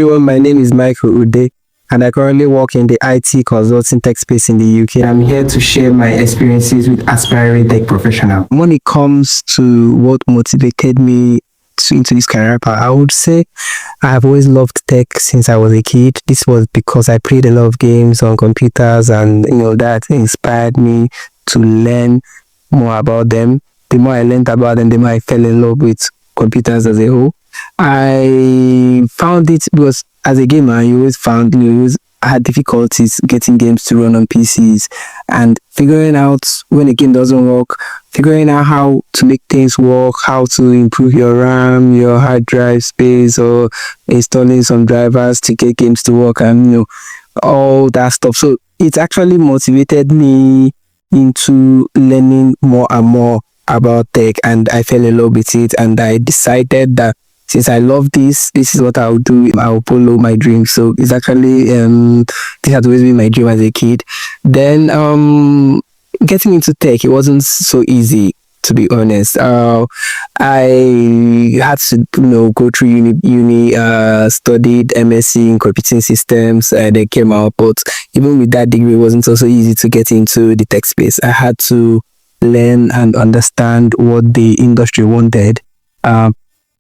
Everyone, my name is Michael Ude, and I currently work in the IT consulting tech space in the UK. I'm here to share my experiences with aspiring tech professionals. When it comes to what motivated me into this career path, I would say I have always loved tech since I was a kid. This was because I played a lot of games on computers, and that inspired me to learn more about them. The more I learned about them, the more I fell in love with computers as a whole. I found it because as a gamer, you always had difficulties getting games to run on PCs, and figuring out when a game doesn't work, figuring out how to make things work, how to improve your RAM, your hard drive space, or installing some drivers to get games to work, and all that stuff. So it actually motivated me into learning more and more about tech, and I fell in love with it, and I decided that since I love this is what I'll do. I'll follow my dreams. So it's actually this has always been my dream as a kid. Then getting into tech, it wasn't so easy, to be honest. I had to go through uni, studied MSc in computing systems, they came out, but even with that degree, it wasn't also easy to get into the tech space. I had to learn and understand what the industry wanted.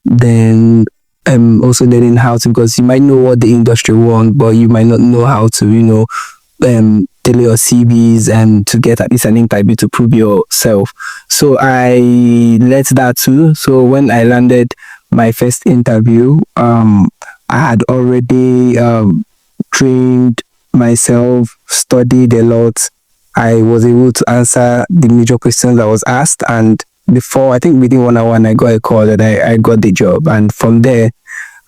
Then also learning how to, because you might know what the industry wants, but you might not know how to tailor your CVs and to get at least an interview to prove yourself. So I learned that too. So when I landed my first interview, I had already trained myself, studied a lot. I was able to answer the major questions I was asked, and before, I think within 1 hour, I got a call that I got the job, and from there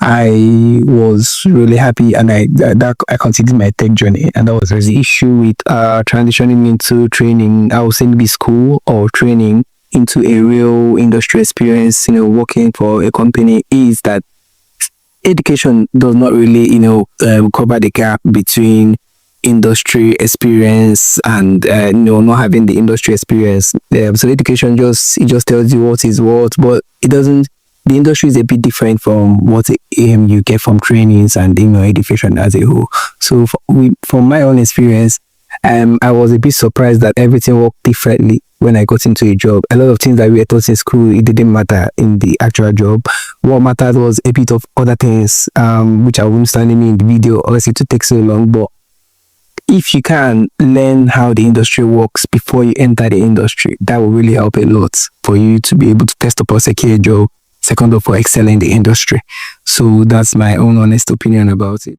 I was really happy, and I continued my tech journey. And that was the issue with transitioning into training. I would say maybe school or training into a real industry experience, working for a company, is that education does not really cover the gap between industry experience and not having the industry experience. So education just tells you what is what, but it doesn't. The industry is a bit different from what you get from trainings and education as a whole. So from my own experience, I was a bit surprised that everything worked differently when I got into a job. A lot of things that we were taught in school, it didn't matter in the actual job. What mattered was a bit of other things, which I won't stand in the video, obviously to take so long. But if you can learn how the industry works before you enter the industry, that will really help a lot for you to be able to first of all secure a job, second of all excel in the industry. So that's my own honest opinion about it.